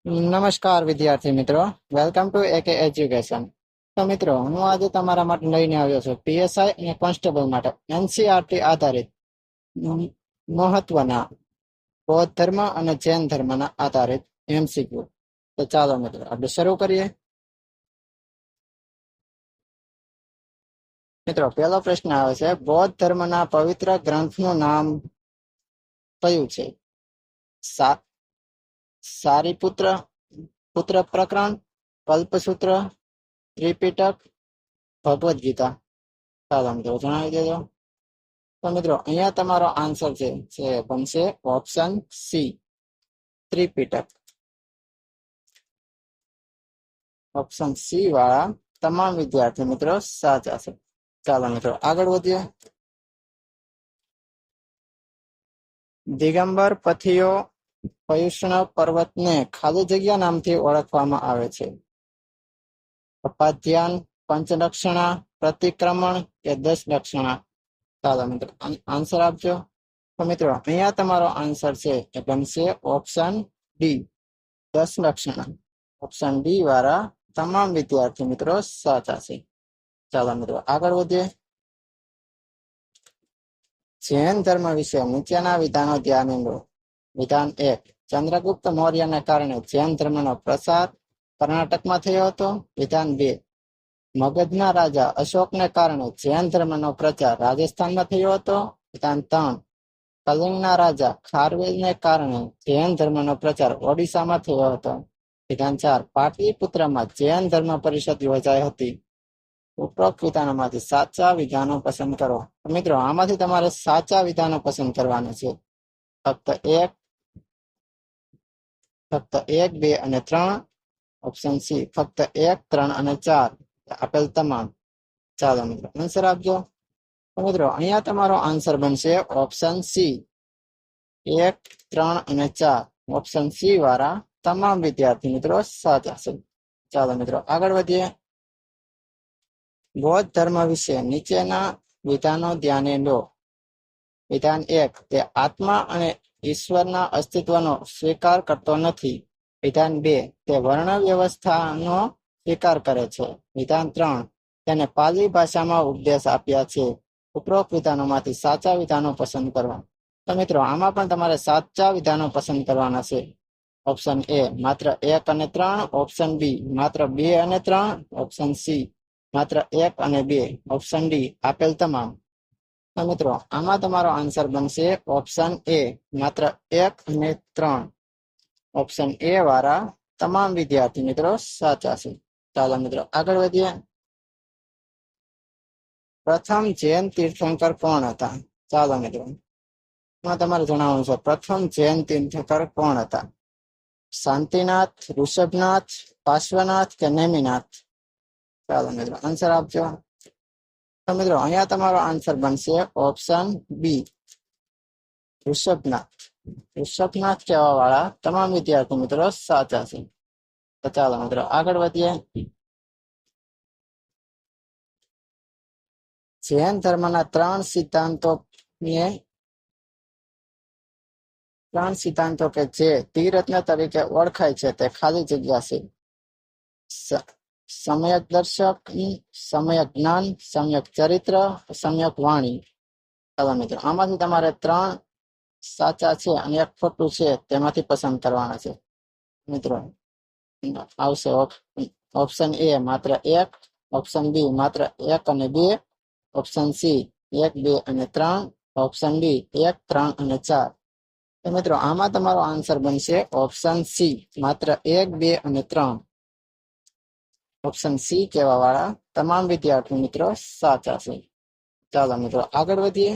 નમસ્કાર વિદ્યાર્થી મિત્રો, વેલકમ ટુ એકે એજ્યુકેશન. તો મિત્રો, હું આજે તમારા માટે લઈને આવ્યો છું પીએસઆઈ અને કોન્સ્ટેબલ માટે એનસીઆરટી આધારિત મહત્વના બૌદ્ધ ધર્મ અને જૈન ધર્મના આધારિત એમસીક્યુ. તો ચાલો મિત્રો, આપણે શરૂ કરીએ. મિત્રો, પહેલો પ્રશ્ન આવે છે, બૌદ્ધ ધર્મના પવિત્ર ગ્રંથનું નામ કયું છે? સારીપુત્ર પુત્ર પ્રકરણ, કલ્પસૂત્ર, ત્રિપિટક, ભગવદ્ ગીતા. ચાલો મિત્રો જણાવી દેજો. તો મિત્રો, અહીંયા તમારો આન્સર છે બનશે option C, Tripitaka. Option C વાળા તમામ વિદ્યાર્થી મિત્રો સાચા છે. ચાલો મિત્રો આગળ વધીએ. દિગંબર પથિયો પયુષ્ણ પર્વતને ખાલી જગ્યા નામથી ઓળખવામાં આવે છે? અપાધ્યાન, પંચલક્ષણા, પ્રતિક્રમણ કે 10 લક્ષણા? ચાલો મિત્રો આન્સર આપજો. તો મિત્રો, અહીંયા તમારો આન્સર છે એ બનશે ઓપ્શન ડી, 10 લક્ષણા. ઓપ્શન ડી વાળા તમામ વિદ્યાર્થી મિત્રો સાચા છે. ચાલો મિત્રો આગળ વધીએ. જૈન ધર્મ વિશે નીચેના વિધાનો ધ્યાને લો. વિધાન 1, ચંદ્રગુપ્ત મૌર્યને કારણે જૈન ધર્મનો પ્રસાર કર્ણાટકમાં થયો હતો. વિધાન 2, મગધના રાજા અશોકને કારણે જૈન ધર્મનો પ્રચાર રાજસ્થાનમાં થયો હતો. વિધાન 3, કલિંગના રાજા ખારવેલને કારણે જૈન ધર્મનો પ્રચાર ઓડિશામાં થયો હતો. વિધાન 4, પાટલીપુત્રમાં જૈન ધર્મ પરિષદ યોજાઈ હતી. ઉપરોક્ત વિધાનોમાંથી સાચા વિધાનો પસંદ કરો. મિત્રો, આમાંથી તમારે સાચા વિધાનો પસંદ કરવાના છે. ફક્ત 1, 2 અને 3. ઓપ્શન સી ફક્ત 1, 3 અને 4 આપેલ તમામ. ચાલો મિત્રો આન્સર આપજો. તો મિત્રો, અહીંયા તમારો આન્સર બનશે ઓપ્શન સી, 1, 3 અને 4. ઓપ્શન સી વાળા તમામ વિદ્યાર્થી મિત્રો સાચા છે. ચાલો મિત્રો આગળ વધીએ. બૌદ્ધ ધર્મ વિશે નીચેના વિધાનો ધ્યાને લો. વિધાન 1, તે આત્મા અને ઈશ્વરના અસ્તિત્વનો સ્વીકાર કરતો નથી. વિધાન 2, તે વર્ણ વ્યવસ્થાનો સ્વીકાર કરે છે. વિધાન 3, તેને પાલી ભાષામાં ઉપદેશ આપ્યા છે. ઉપરોક્ત વિધાનોમાંથી સાચા વિધાનો પસંદ કરવા. તો મિત્રો, આમાં પણ તમારે સાચા વિધાનો પસંદ કરવાના છે. ઓપ્શન એ માત્ર 1 અને 3. ઓપ્શન બી માત્ર 2 અને 3. ઓપ્શન સી માત્ર 1 અને 2. ઓપ્શન ડી આપેલ તમામ. તો મિત્રો, આમાં તમારો આન્સર બનશે ઓપ્શન એ માત્ર 1 અને 3. ઓપ્શન એ વાળા તમામ વિદ્યાર્થી મિત્રો સાચા છે. ચાલો મિત્રો આગળ વધીએ. પ્રથમ જૈન તીર્થંકર કોણ હતા? ચાલો મિત્રો તમારે જણાવવાનું છે પ્રથમ જૈન તીર્થંકર કોણ હતા. શાંતિનાથ, ઋષભનાથ, પાર્શ્વનાથ કે નેમિનાથ? ચાલો મિત્રો આન્સર આપજો. તો મિત્રો, અહીંયા તમારો આન્સર બનશે ઓપ્શન બી, ઋષભનાથ. ઋષભનાથ કહેવા વાળા તમામ વિદ્યાર્થી મિત્રો સાચા છે. તો ચાલો મિત્રો આગળ વધીએ. જૈન ધર્મના 3 સિદ્ધાંતો કે જે ત્રિરત્ન તરીકે ઓળખાય છે તે ખાલી જગ્યા છે. સમ્યક દર્શક, સમ્યક જ્ઞાન, સમ્યક ચરિત્ર, સમ્યક વાણી. ચાલો મિત્રો, આમાંથી તમારે 3 સાચા છે અને 1 ખોટું છે તેમાંથી પસંદ કરવાના છે. મિત્રો આવશે ઓપ્શન એ માત્ર 1. ઓપ્શન બી માત્ર 1 અને 2. ઓપ્શન સી 1, 2 અને 3. ઓપ્શન ડી 1, 3 અને 4. તો મિત્રો, આમાં તમારો આન્સર બનશે ઓપ્શન સી માત્ર 1, 2 અને 3. ઓપ્શન સી કહેવા વાળા તમામ વિદ્યાર્થી મિત્રો સાચા છે. ચાલો મિત્રો આગળ વધીએ.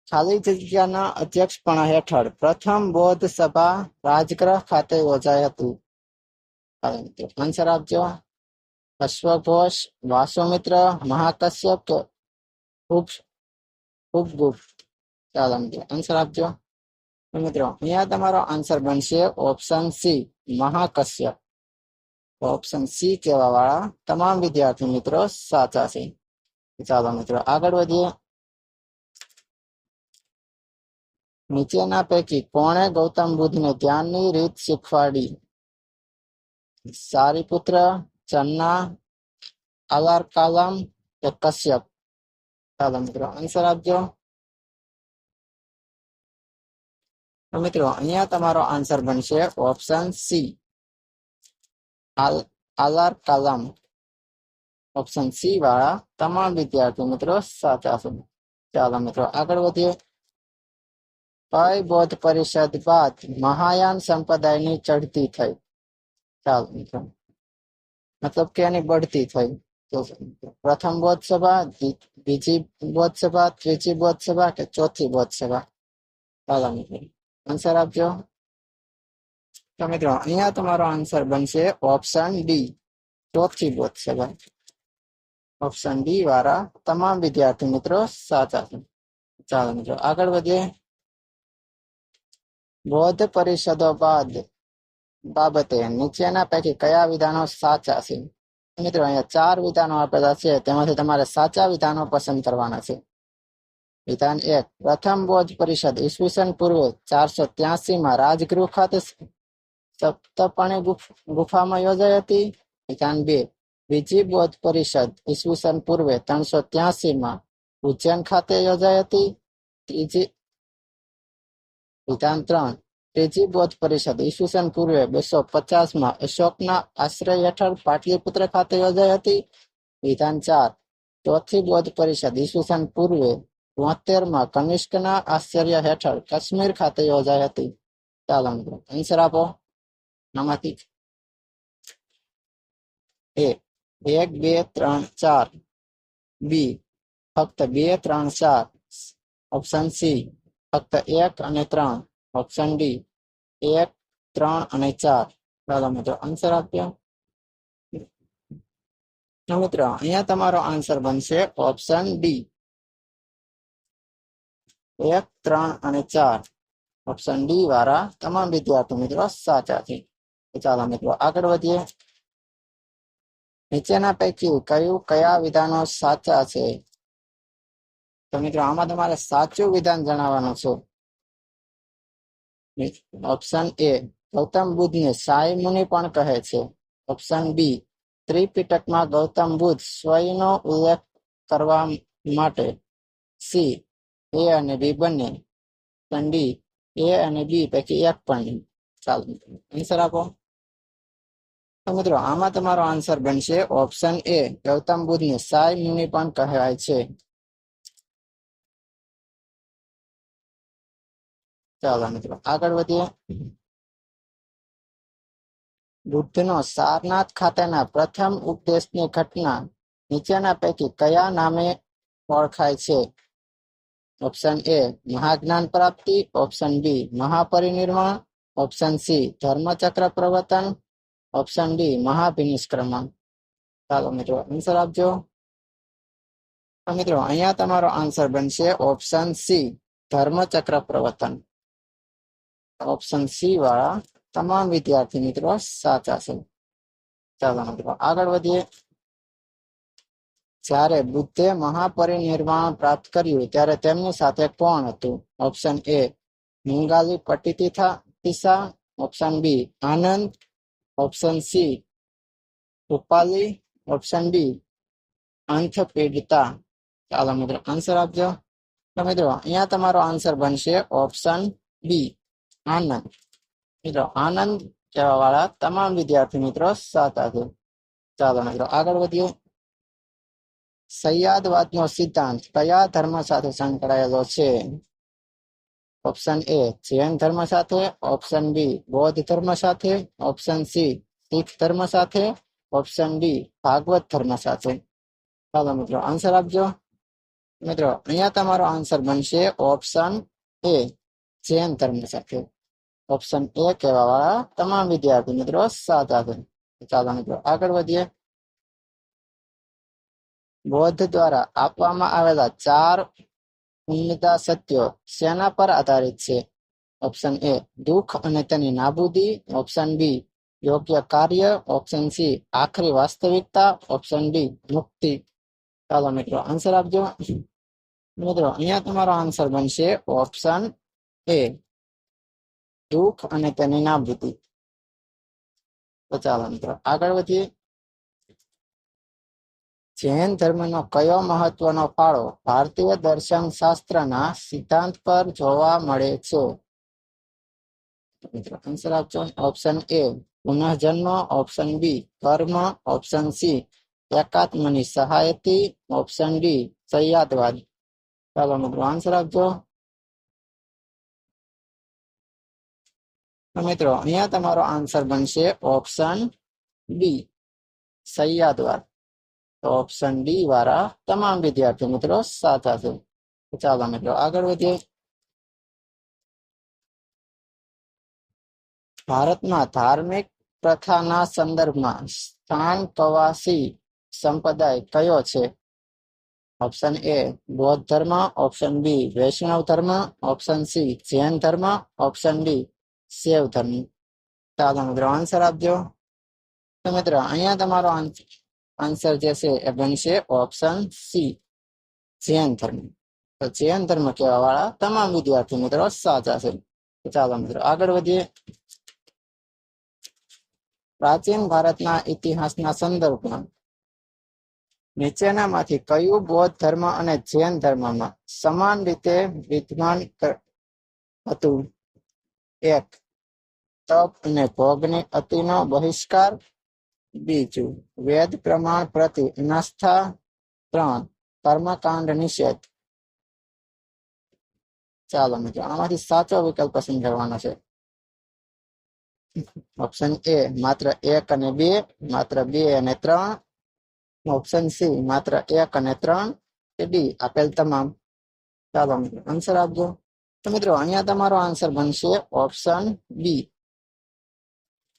ખાલી જગ્યાના અધ્યક્ષપણા હેઠળ પ્રથમ બૌદ્ધ સભા રાજગૃહ ખાતે યોજાઈ હતી. આન્સર આપજો. અશ્વઘોષ, વાસુમિત્ર, મહાકશ્યપ કે ઉપગુપ્ત? ચાલો મિત્રો આન્સર આપજો. મિત્રો, અહીંયા તમારો આન્સર બનશે ઓપ્શન સી, મહાકશ્યપ. ઓપ્શન સી કહેવા વાળા તમામ વિદ્યાર્થી મિત્રો સાચા છે. ચાલો મિત્રો આગળ વધીએ. નીચેના પૈકી કોણે ગૌતમ બુદ્ધને ધ્યાનની રીત શીખવાડી? સારીપુત્ર, ચન્ના, અલારકાલમ કે કશ્યપ? ચાલો મિત્રો આન્સર આપજો. તો મિત્રો અહીંયા તમારો આન્સર બનશે ઓપ્શન સી, અલારકાલમ. ઓપ્શન સી વાળા તમામ વિદ્યાર્થી મિત્રો સાચા છે. ચાલો મિત્રો આગળ વધીએ. કઈ બૌદ્ધ પરિષદ બાદ મહાયાન સંપ્રદાયની ચડતી થઈ? ચાલો મિત્રો મતલબ કે એની બઢતી થઈ. તો પ્રથમ બૌદ્ધ સભા, બીજી બૌદ્ધ સભા, ત્રીજી બૌદ્ધ સભા કે ચોથી બૌદ્ધ સભા? ચાલો મિત્રો આન્સર આપજો. તો મિત્રો અહીંયા તમારો આન્સર બનશે ઓપ્શન ડી, ચોથી બૌદ્ધ સભા. ઓપ્શન ડી વાળા તમામ વિદ્યાર્થી મિત્રો સાચા છે. ચાલો મિત્રો આગળ વધીએ. બૌદ્ધ પરિષદો બાબતે નીચેના પૈકી કયા વિધાનો સાચા છે? મિત્રો અહીંયા 4 વિધાનો આપેલા છે, તેમાંથી તમારે સાચા વિધાનો પસંદ કરવાના છે. વિધાન 1, પ્રથમ બૌદ્ધ પરિષદ ઈસવીસન પૂર્વે 483 માં રાજગૃહ ખાતે સપ્તપણી ગુફામાં યોજાઈ હતી. વિધાન 2, બીજી બૌદ્ધ પરિષદ ઈસવીસન પૂર્વે 383 માં ઉજ્જૈન ખાતે યોજાઈ હતી. વિધાન 3, ત્રીજી બૌદ્ધ પરિષદ ઈસવીસન પૂર્વે 250 માં અશોકના આશ્રય હેઠળ પાટલીપુત્ર ખાતે યોજાઈ હતી. વિધાન 4, ચોથી બૌદ્ધ પરિષદ ઈસવીસન પૂર્વે 73 માં કનિષ્કના આશ્રય હેઠળ કાશ્મીર ખાતે યોજાઈ હતી. ચાલો મિત્રો આન્સર આપો. આમાંથી એ 1, 2, 3, 4, બી ફક્ત 2, 3, 4, ઓપ્શન સી ફક્ત 1 અને 3, ઓપ્શન ડી 1, 3 અને 4. ચાલો મિત્રો આન્સર આપ્યો. મિત્રો અહીંયા તમારો આન્સર બનશે ઓપ્શન ડી, 1, 3 અને 4. ઓપ્શન ડી વાળા તમામ વિદ્યાર્થી મિત્રો સાચા છે. ચાલો મિત્રો આગળ વધીએ. નીચેના પૈકી કયા વિધાનો સાચા છે? તો મિત્રો આમાં તમારે સાચું વિધાન જણાવવાનું છે. ઓપ્શન એ, ગૌતમ બુદ્ધને સાઈ મુનિ પણ કહે છે. ઓપ્શન બી, ત્રિપિટકમાં ગૌતમ બુદ્ધ સ્વયંનો ઉલ્લેખ કરવા માટે. સી, એ અને બી બંને. ઓપ્શન ડી, એ અને બી પૈકી એક પણ. ચાલો આન્સર આપો. તો મિત્રો આમાં તમારો આન્સર બનશે ઓપ્શન એ, ગૌતમ બુદ્ધને સાઈ મુનિ પણ કહેવાય છે. ચાલો મિત્રો આગળ વધીએ. બુદ્ધનો સારનાથ ખાતેના પ્રથમ ઉપદેશની ઘટના નીચેના પૈકી કયા નામે ઓળખાય છે? ઓપ્શન એ, મહાજ્ઞાન પ્રાપ્તિ. ઓપ્શન બી, મહાપરિનિર્વાણ. ઓપ્શન સી, ધર્મચક્ર પ્રવર્તન. ઓપ્શન ડી, મહાભિનિષ્ક્રમણ. ચાલો મિત્રો આન્સર આપજો. મિત્રો અહીંયા તમારો આન્સર બનશે ઓપ્શન સી, ધર્મચક્ર પ્રવર્તન. ઓપ્શન સી વાળા તમામ વિદ્યાર્થી મિત્રો સાચા છે. ચાલો મિત્રો આગળ વધીએ. જ્યારે બુદ્ધે મહાપરિનિર્વાણ પ્રાપ્ત કર્યું ત્યારે તેમની સાથે કોણ હતું? ઓપ્શન એ, મુંગાલી પટ્ટિતિસા. Option B, Ananda. Option C, Upali. Option D, અંથપીડતા. ચાલો મિત્રો આન્સર આપજો. તો મિત્રો અહીંયા તમારો આન્સર બનશે ઓપ્શન બી, આનંદ. મિત્રો આનંદ કહેવા વાળા તમામ વિદ્યાર્થી મિત્રો સાચા છે. ચાલો મિત્રો આગળ વધીએ. સૈયાદવાદનો સિદ્ધાંત કયા ધર્મ સાથે સંકળાયેલો છે? ઓપ્શન એ, જૈન ધર્મ સાથે. ઓપ્શન બી, બૌદ્ધ ધર્મ સાથે. ઓપ્શન સી, શીખ ધર્મ સાથે. ઓપ્શન ડી, ભાગવત ધર્મ સાથે. ચાલો મિત્રો આન્સર આપજો. મિત્રો અહીંયા તમારો આન્સર બનશે ઓપ્શન એ, જૈન ધર્મ સાથે. ઓપ્શન એ કહેવા વાળા તમામ વિદ્યાર્થી મિત્રો સાચા છે. ચાલો મિત્રો આગળ વધીએ. બૌદ્ધ દ્વારા આપવામાં આવેલા 4 ઉમ્મદા સત્યો શેના પર આધારિત છે? ઓપ્શન એ, દુઃખ અને તેની નાબૂદી. ઓપ્શન બી, યોગ્ય કાર્ય. ઓપ્શન સી, આખરી વાસ્તવિકતા. ઓપ્શન ડી, મુક્તિ. ચાલો મિત્રો આન્સર આપજો. મિત્રો અહીંયા તમારો આન્સર બનશે ઓપ્શન એ દુઃખ અને તેની નાબૂદી. તો ચાલો મિત્રો આગળ વધીએ. જૈન ધર્મનો કયો મહત્વનો ફાળો ભારતીય દર્શન શાસ્ત્રના સિદ્ધાંત પર જોવા મળે છે? મિત્રો આન્સર આપજો. ઓપ્શન એ પુનઃજન્મ, ઓપ્શન બી કર્મ, ઓપ્શન સી એકાત્મની સહાયતી, ઓપ્શન ડી સહ્યાદવાદ. ચાલો મિત્રો આન્સર આપજો. તો મિત્રો અહીંયા તમારો આન્સર બનશે ઓપ્શન બી સહ્યાદવાદ. તો ઓપ્શન ડી વાળા તમામ વિદ્યાર્થી મિત્રો સાચા છે. ચાલો મિત્રો આગળ વધીએ. ભારતમાં ધાર્મિક પ્રથાના સંદર્ભમાં સ્થાન કવાસી સંપ્રદાય કયો છે? ઓપ્શન એ બૌદ્ધ ધર્મ, ઓપ્શન બી વૈષ્ણવ ધર્મ, ઓપ્શન સી જૈન ધર્મ, ઓપ્શન ડી શૈવ ધર્મ. ચાલો મિત્રો આન્સર આપજો. તો મિત્રો અહીંયા તમારો આન્સર જે છે એ બનશે ઓપ્શન સી જૈન ધર્મ. તો જૈન ધર્મ કહેવા વાળા તમામ વિદ્યાર્થી મિત્રો સાચા છે. ચાલો મિત્રો આગળ વધીએ. પ્રાચીન ભારતના ઇતિહાસના સંદર્ભમાં નીચેનામાંથી કયું બૌદ્ધ ધર્મ અને જૈન ધર્મમાં સમાન રીતે વિદ્યમાન હતું? એક તપ અને ભોગની અતિનો બહિષ્કાર, બીજું વેદ પ્રમાણ પ્રતિ અનાસ્થા, ત્રણ કર્મકાંડ નિષેધ. ચાલો મિત્રો આમાંથી સાચો વિકલ્પ પસંદ કરવાનો છે. ઓપ્શન એ માત્ર 1 અને 2, માત્ર 2 અને 3, ઓપ્શન સી માત્ર 1 અને 3, કે ડી આપેલ તમામ. ચાલો મિત્રો આન્સર આપજો. તો મિત્રો અહીંયા તમારો આન્સર બનશે ઓપ્શન બી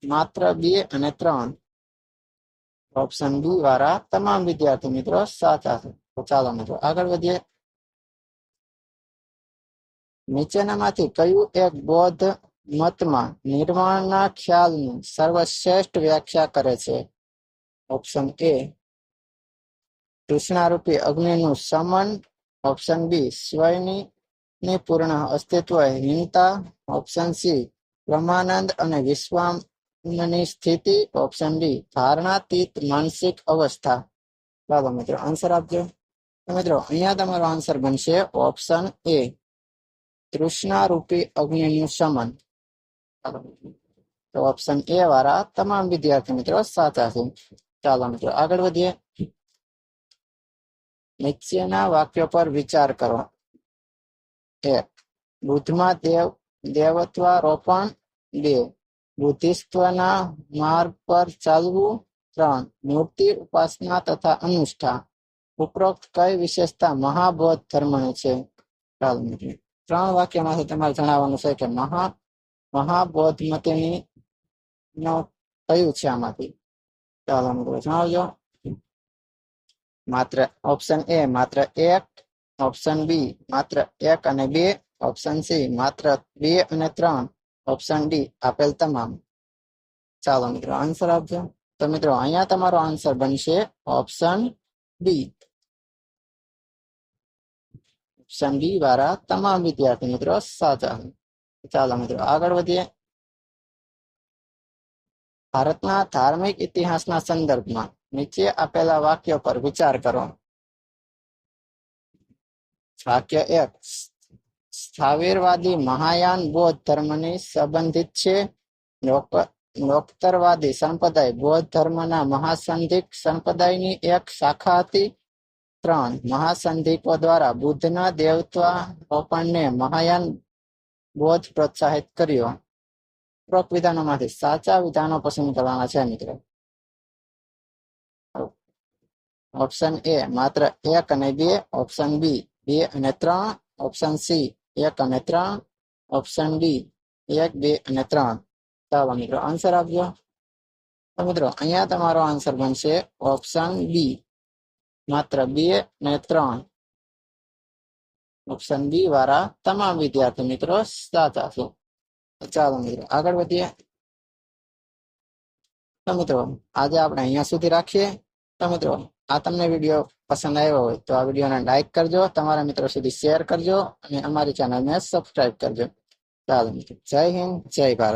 માત્ર 2 અને 3. ઓપ્શન બી વાળા તમામ વિદ્યાર્થી મિત્રો સાચા છે. તો ચાલો મિત્રો આગળ વધીએ. નીચેનામાંથી કયું એક બૌદ્ધ મતમાં નિર્વાણના ખ્યાલની સર્વશ્રેષ્ઠ વ્યાખ્યા કરે છે? ઓપ્શન એ તૃષ્ણારૂપી અગ્નિનું શમન, ઓપ્શન બી સ્વયની પૂર્ણ અસ્તિત્વહીનતા, ઓપ્શન સી બ્રહ્માનંદ અને વિશ્વની સ્થિતિ, ઓપ્શન ડી ધારણાતીત માનસિક અવસ્થા. ચાલો મિત્રો આન્સર આપજો. મિત્રો અહીંયા તમારો આન્સર બનશે ઓપ્શન એ તૃષ્ણારૂપી અગ્નિનું શમન. તો ઓપ્શન એ વાળા તમામ વિદ્યાર્થી મિત્રો સાચા છે. ચાલો મિત્રો આગળ વધીએ. નીચેના વાક્યો પર વિચાર કરો. 1 બુદ્ધમાં દેવત્વારોપણ, 2 બુદ્ધિસ્તના માર્ગ પર ચાલવું, 3 મૂર્તિ ઉપાસના તથા અનુષ્ઠા. ઉપરોક્ત કઈ વિશેષતા મહાબૌદ્ધ ધર્મની છે? ચાલો મિત્રો 3 વાક્યમાંથી તમારે જણાવવાનું છે કે મહાબૌદ્ધ મતની કયું છે આમાંથી. ચાલો મિત્રો જણાવજો. માત્ર ઓપ્શન એ માત્ર 1, ઓપ્શન બી માત્ર 1 અને 2, ઓપ્શન સી માત્ર 2 અને 3, ઓપ્શન ડી આપેલ તમામ. ચાલો મિત્રો આન્સર આપજો. તો મિત્રો અહીંયા તમારો આન્સર બનશે ઓપ્શન બી. ઓપ્શન ડી વાળા તમામ વિદ્યાર્થી મિત્રો સાચા. ચાલો મિત્રો આગળ વધીએ. ભારતના ધાર્મિક ઇતિહાસના સંદર્ભમાં નીચે આપેલા વાક્યો પર વિચાર કરો. વાક્ય 1 સ્થાવીરવાદી મહાયાન બૌદ્ધ ધર્મની સંબંધિત છે. લોકોત્તરવાદી સંપ્રદાય બૌદ્ધ ધર્મના મહાસંધિક સંપ્રદાયની એક શાખા હતી. 3 મહાસંધિકો દ્વારા બુદ્ધના દેવત્વારોપણને મહાયાન બૌદ્ધ પ્રોત્સાહિત કર્યો. ઉપરોક્ત વિધાનોમાંથી સાચા વિધાનો પસંદ કરવાના છે મિત્રો. ઓપ્શન એ માત્ર 1 અને 2, ઓપ્શન બી 2 અને 3, ઓપ્શન સી 1 અને 3, ઓપ્શન ડી 1, 2 અને 3. ચાલો મિત્રો આન્સર આપજો. તો મિત્રો અહીંયા તમારો આન્સર બનશે ઓપ્શન બી માત્ર 2 અને 3. ઓપ્શન બી વાળા તમામ વિદ્યાર્થી મિત્રો સાચા છે. ચાલો મિત્રો આગળ વધીએ. તો મિત્રો આજે આપણે અહીંયા સુધી રાખીએ. તો મિત્રો આ તમને વિડીયો પસંદ આવ્યો હોય તો આ વિડીયોને લાઈક કરજો, તમારા મિત્રો સુધી શેર કરજો અને અમારી ચેનલને સબસ્ક્રાઇબ કરજો. ચાલો મિત્રો, જય હિન્દ, જય ભારત.